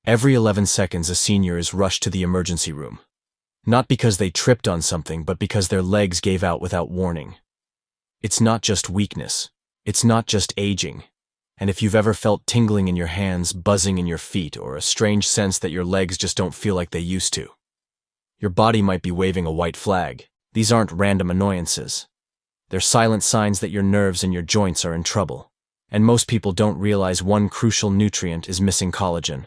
Every 11 seconds a senior is rushed to the emergency room. Not because they tripped on something, but because their legs gave out without warning. It's not just weakness. It's not just aging. And if you've ever felt tingling in your hands, buzzing in your feet, or a strange sense that your legs just don't feel like they used to, your body might be waving a white flag. These aren't random annoyances. They're silent signs that your nerves and your joints are in trouble. And most people don't realize one crucial nutrient is missing: collagen.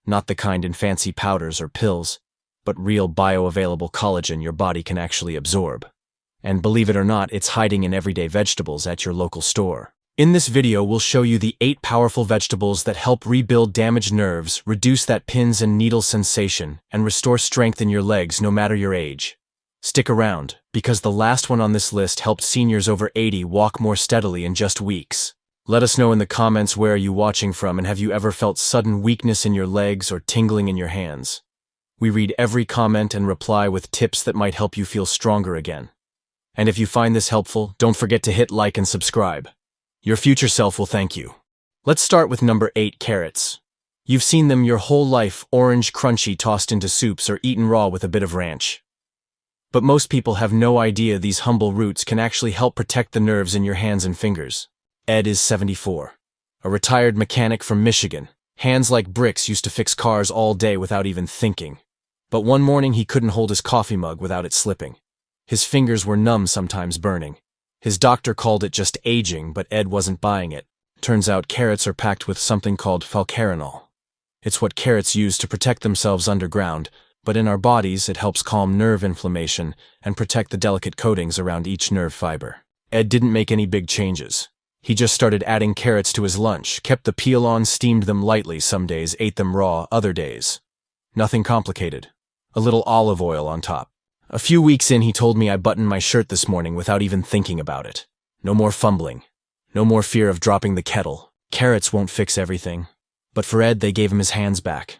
Not the kind in fancy powders or pills, but real bioavailable collagen your body can actually absorb. And believe it or not, it's hiding in everyday vegetables at your local store. In this video, we'll show you the 8 powerful vegetables that help rebuild damaged nerves, reduce that pins and needles sensation, and restore strength in your legs no matter your age. Stick around, because the last one on this list helped seniors over 80 walk more steadily in just weeks. Let us know in the comments where are you watching from, and have you ever felt sudden weakness in your legs or tingling in your hands? We read every comment and reply with tips that might help you feel stronger again. And if you find this helpful, don't forget to hit like and subscribe. Your future self will thank you. Let's start with number 8, carrots. You've seen them your whole life, orange, crunchy, tossed into soups or eaten raw with a bit of ranch. But most people have no idea these humble roots can actually help protect the nerves in your hands and fingers. Ed is 74. A retired mechanic from Michigan. Hands like bricks, used to fix cars all day without even thinking. But one morning he couldn't hold his coffee mug without it slipping. His fingers were numb, sometimes burning. His doctor called it just aging, but Ed wasn't buying it. Turns out carrots are packed with something called falcarinol. It's what carrots use to protect themselves underground, but in our bodies it helps calm nerve inflammation and protect the delicate coatings around each nerve fiber. Ed didn't make any big changes. He just started adding carrots to his lunch, kept the peel on, steamed them lightly some days, ate them raw other days. Nothing complicated. A little olive oil on top. A few weeks in, he told me, I buttoned my shirt this morning without even thinking about it. No more fumbling. No more fear of dropping the kettle. Carrots won't fix everything. But for Ed, they gave him his hands back.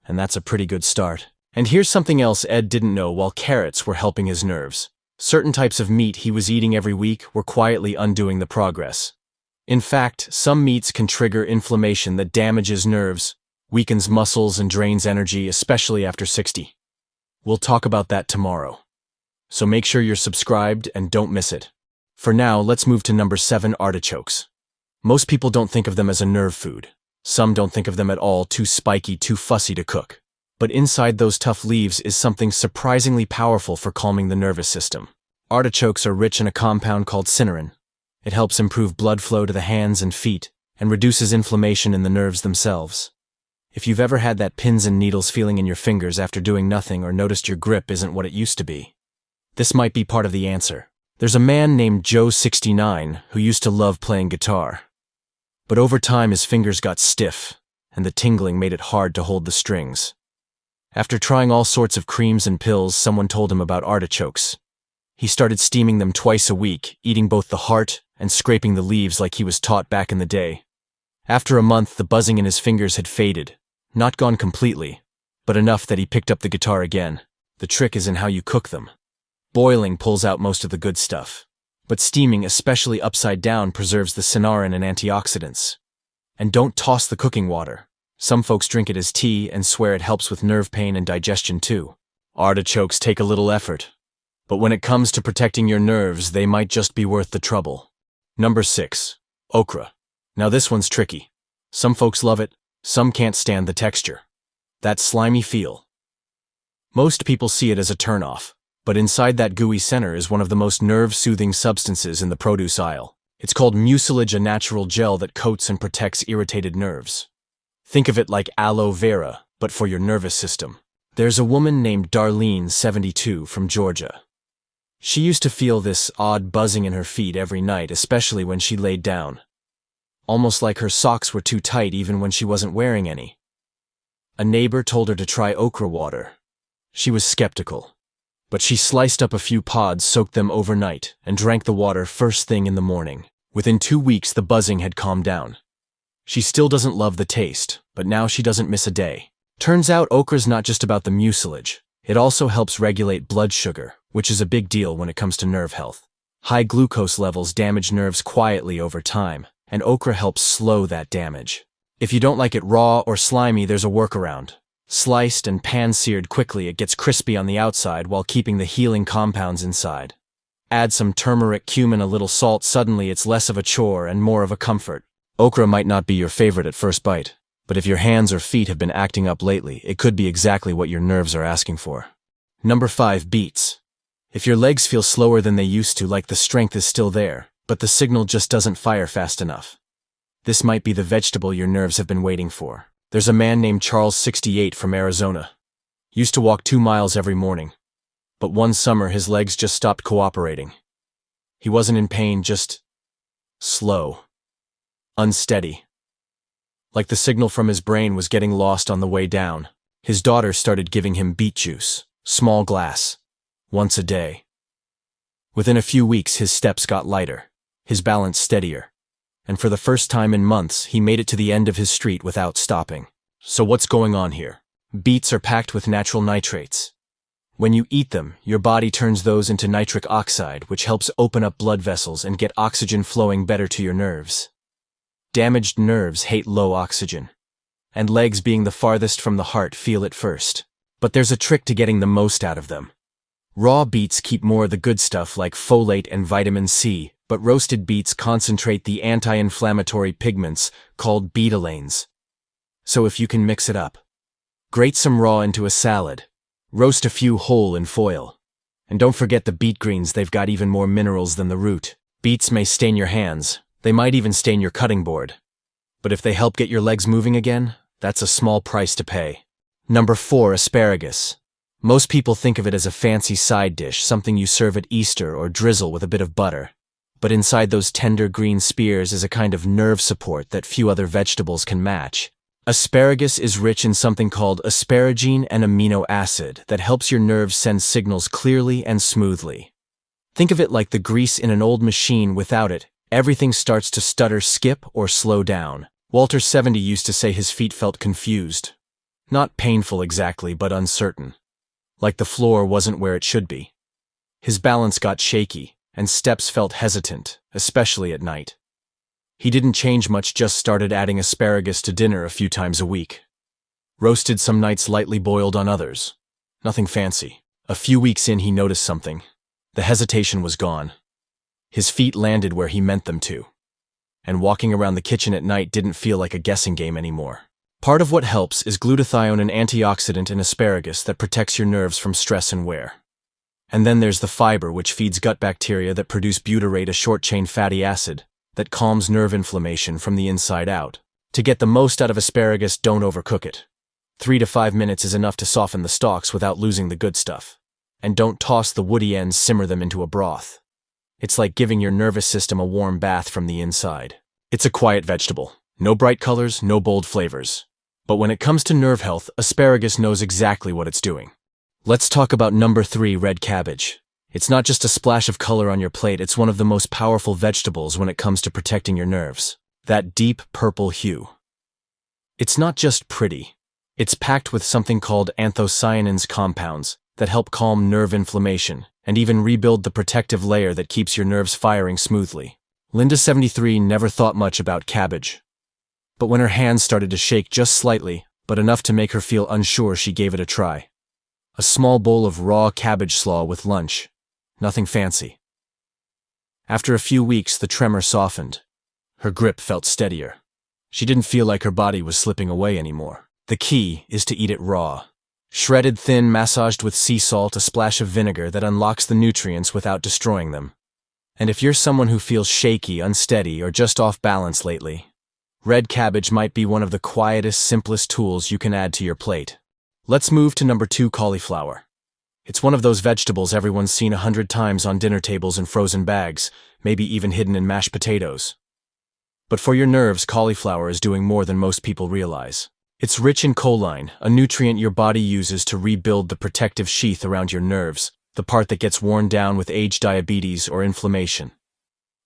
And that's a pretty good start. And here's something else Ed didn't know while carrots were helping his nerves. Certain types of meat he was eating every week were quietly undoing the progress. In fact, some meats can trigger inflammation that damages nerves, weakens muscles, and drains energy, especially after 60. We'll talk about that tomorrow. So make sure you're subscribed and don't miss it. For now, let's move to number 7, artichokes. Most people don't think of them as a nerve food. Some don't think of them at all, too spiky, too fussy to cook. But inside those tough leaves is something surprisingly powerful for calming the nervous system. Artichokes are rich in a compound called cynarin. It helps improve blood flow to the hands and feet and reduces inflammation in the nerves themselves. If you've ever had that pins and needles feeling in your fingers after doing nothing, or noticed your grip isn't what it used to be, this might be part of the answer. There's a man named Joe, 69, who used to love playing guitar. But over time his fingers got stiff, and the tingling made it hard to hold the strings. After trying all sorts of creams and pills, someone told him about artichokes. He started steaming them twice a week, eating both the heart and scraping the leaves like he was taught back in the day. After a month, the buzzing in his fingers had faded. Not gone completely, but enough that he picked up the guitar again. The trick is in how you cook them. Boiling pulls out most of the good stuff, but steaming, especially upside down, preserves the cynarin and antioxidants. And don't toss the cooking water. Some folks drink it as tea and swear it helps with nerve pain and digestion too. Artichokes take a little effort, but when it comes to protecting your nerves, they might just be worth the trouble. Number 6, okra. Now this one's tricky. Some folks love it. Some can't stand the texture. That slimy feel. Most people see it as a turnoff, but inside that gooey center is one of the most nerve-soothing substances in the produce aisle. It's called mucilage, a natural gel that coats and protects irritated nerves. Think of it like aloe vera, but for your nervous system. There's a woman named Darlene, 72, from Georgia. She used to feel this odd buzzing in her feet every night, especially when she laid down. Almost like her socks were too tight even when she wasn't wearing any. A neighbor told her to try okra water. She was skeptical, but she sliced up a few pods, soaked them overnight, and drank the water first thing in the morning. Within 2 weeks, the buzzing had calmed down. She still doesn't love the taste, but now she doesn't miss a day. Turns out okra's not just about the mucilage. It also helps regulate blood sugar, which is a big deal when it comes to nerve health. High glucose levels damage nerves quietly over time, and okra helps slow that damage. If you don't like it raw or slimy, there's a workaround. Sliced and pan-seared quickly, it gets crispy on the outside while keeping the healing compounds inside. Add some turmeric, cumin, a little salt, suddenly it's less of a chore and more of a comfort. Okra might not be your favorite at first bite, but if your hands or feet have been acting up lately, it could be exactly what your nerves are asking for. Number 5. Beets. If your legs feel slower than they used to, like the strength is still there, but the signal just doesn't fire fast enough, this might be the vegetable your nerves have been waiting for. There's a man named Charles, 68, from Arizona. Used to walk 2 miles every morning, but one summer his legs just stopped cooperating. He wasn't in pain, just slow, unsteady. Like the signal from his brain was getting lost on the way down. His daughter started giving him beet juice, small glass, once a day. Within a few weeks, his steps got lighter, his balance steadier, and for the first time in months, he made it to the end of his street without stopping. So what's going on here? Beets are packed with natural nitrates. When you eat them, your body turns those into nitric oxide, which helps open up blood vessels and get oxygen flowing better to your nerves. Damaged nerves hate low oxygen, and legs, being the farthest from the heart, feel it first. But there's a trick to getting the most out of them. Raw beets keep more of the good stuff like folate and vitamin C, but roasted beets concentrate the anti-inflammatory pigments called betalains. So if you can mix it up, grate some raw into a salad, roast a few whole in foil. And don't forget the beet greens, they've got even more minerals than the root. Beets may stain your hands, they might even stain your cutting board. But if they help get your legs moving again, that's a small price to pay. Number 4. Asparagus. Most people think of it as a fancy side dish, something you serve at Easter or drizzle with a bit of butter. But inside those tender green spears is a kind of nerve support that few other vegetables can match. Asparagus is rich in something called asparagine, an amino acid that helps your nerves send signals clearly and smoothly. Think of it like the grease in an old machine. Without it, everything starts to stutter, skip, or slow down. Walter, 70, used to say his feet felt confused. Not painful exactly, but uncertain. Like the floor wasn't where it should be. His balance got shaky, and steps felt hesitant, especially at night. He didn't change much, just started adding asparagus to dinner a few times a week. Roasted some nights, lightly boiled on others. Nothing fancy. A few weeks in, he noticed something. The hesitation was gone. His feet landed where he meant them to. And walking around the kitchen at night didn't feel like a guessing game anymore. Part of what helps is glutathione, an antioxidant in asparagus that protects your nerves from stress and wear. And then there's the fiber, which feeds gut bacteria that produce butyrate, a short-chain fatty acid that calms nerve inflammation from the inside out. To get the most out of asparagus, don't overcook it. 3 to 5 minutes is enough to soften the stalks without losing the good stuff. And don't toss the woody ends, simmer them into a broth. It's like giving your nervous system a warm bath from the inside. It's a quiet vegetable. No bright colors, no bold flavors. But when it comes to nerve health, asparagus knows exactly what it's doing. Let's talk about number 3, red cabbage. It's not just a splash of color on your plate, it's one of the most powerful vegetables when it comes to protecting your nerves. That deep purple hue. It's not just pretty. It's packed with something called anthocyanins, compounds that help calm nerve inflammation and even rebuild the protective layer that keeps your nerves firing smoothly. Linda, 73, never thought much about cabbage. But when her hands started to shake just slightly, but enough to make her feel unsure, she gave it a try. A small bowl of raw cabbage slaw with lunch. Nothing fancy. After a few weeks, the tremor softened. Her grip felt steadier. She didn't feel like her body was slipping away anymore. The key is to eat it raw. Shredded thin, massaged with sea salt, a splash of vinegar that unlocks the nutrients without destroying them. And if you're someone who feels shaky, unsteady, or just off balance lately, red cabbage might be one of the quietest, simplest tools you can add to your plate. Let's move to number 2, cauliflower. It's one of those vegetables everyone's seen 100 times on dinner tables in frozen bags, maybe even hidden in mashed potatoes. But for your nerves, cauliflower is doing more than most people realize. It's rich in choline, a nutrient your body uses to rebuild the protective sheath around your nerves, the part that gets worn down with age, diabetes, or inflammation.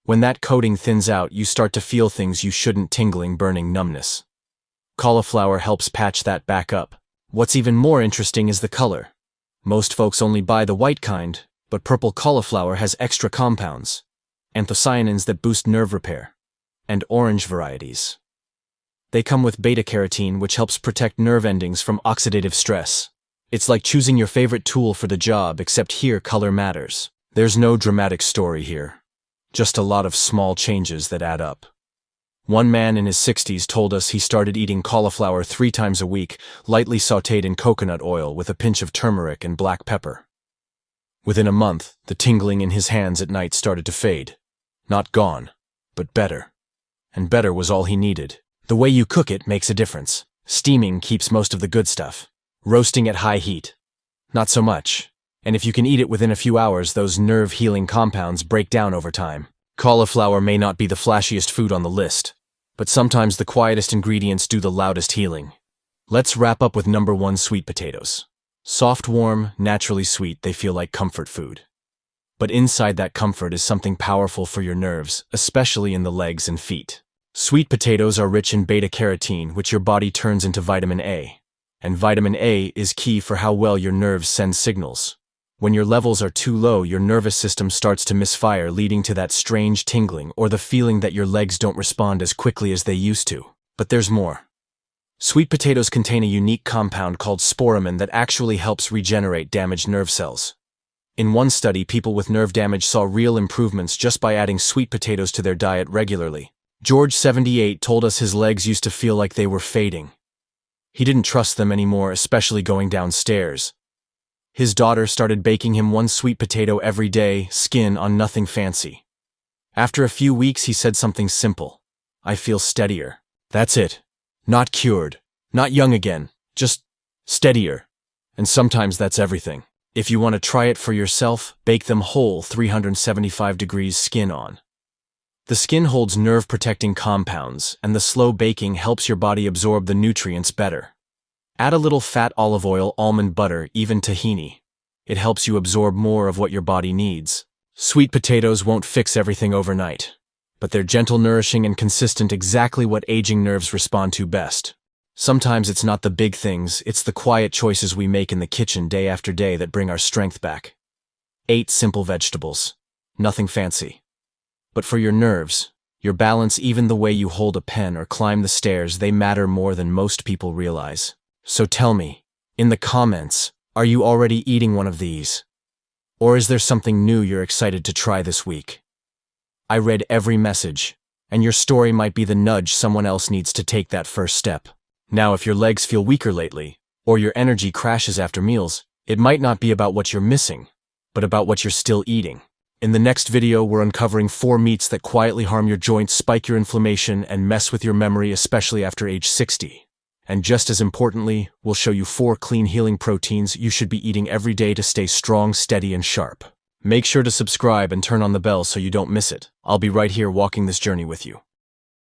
When that coating thins out, you start to feel things you shouldn't: tingling, burning, numbness. Cauliflower helps patch that back up. What's even more interesting is the color. Most folks only buy the white kind, but purple cauliflower has extra compounds, anthocyanins that boost nerve repair, and orange varieties. They come with beta-carotene, which helps protect nerve endings from oxidative stress. It's like choosing your favorite tool for the job, except here color matters. There's no dramatic story here. Just a lot of small changes that add up. One man in his 60s told us he started eating cauliflower 3 times a week, lightly sautéed in coconut oil with a pinch of turmeric and black pepper. Within a month, the tingling in his hands at night started to fade. Not gone, but better. And better was all he needed. The way you cook it makes a difference. Steaming keeps most of the good stuff. Roasting at high heat, not so much. And if you can eat it within a few hours, those nerve-healing compounds break down over time. Cauliflower may not be the flashiest food on the list, but sometimes the quietest ingredients do the loudest healing. Let's wrap up with number 1, sweet potatoes. Soft, warm, naturally sweet, they feel like comfort food. But inside that comfort is something powerful for your nerves, especially in the legs and feet. Sweet potatoes are rich in beta-carotene, which your body turns into vitamin A. And vitamin A is key for how well your nerves send signals. When your levels are too low, your nervous system starts to misfire, leading to that strange tingling or the feeling that your legs don't respond as quickly as they used to. But there's more. Sweet potatoes contain a unique compound called sporamin that actually helps regenerate damaged nerve cells. In one study, people with nerve damage saw real improvements just by adding sweet potatoes to their diet regularly. George, 78, told us his legs used to feel like they were fading. He didn't trust them anymore, especially going downstairs. His daughter started baking him 1 sweet potato every day, skin on, nothing fancy. After a few weeks, he said something simple. "I feel steadier." That's it. Not cured. Not young again. Just steadier. And sometimes that's everything. If you want to try it for yourself, bake them whole, 375 degrees skin on. The skin holds nerve-protecting compounds, and the slow baking helps your body absorb the nutrients better. Add a little fat, olive oil, almond butter, even tahini. It helps you absorb more of what your body needs. Sweet potatoes won't fix everything overnight, but they're gentle, nourishing, and consistent, exactly what aging nerves respond to best. Sometimes it's not the big things, it's the quiet choices we make in the kitchen day after day that bring our strength back. 8 simple vegetables. Nothing fancy. But for your nerves, your balance, even the way you hold a pen or climb the stairs, they matter more than most people realize. So tell me, in the comments, are you already eating one of these? Or is there something new you're excited to try this week? I read every message, and your story might be the nudge someone else needs to take that first step. Now, if your legs feel weaker lately, or your energy crashes after meals, it might not be about what you're missing, but about what you're still eating. In the next video, we're uncovering 4 meats that quietly harm your joints, spike your inflammation, and mess with your memory, especially after age 60. And just as importantly, we'll show you 4 clean healing proteins you should be eating every day to stay strong, steady, and sharp. Make sure to subscribe and turn on the bell so you don't miss it. I'll be right here walking this journey with you.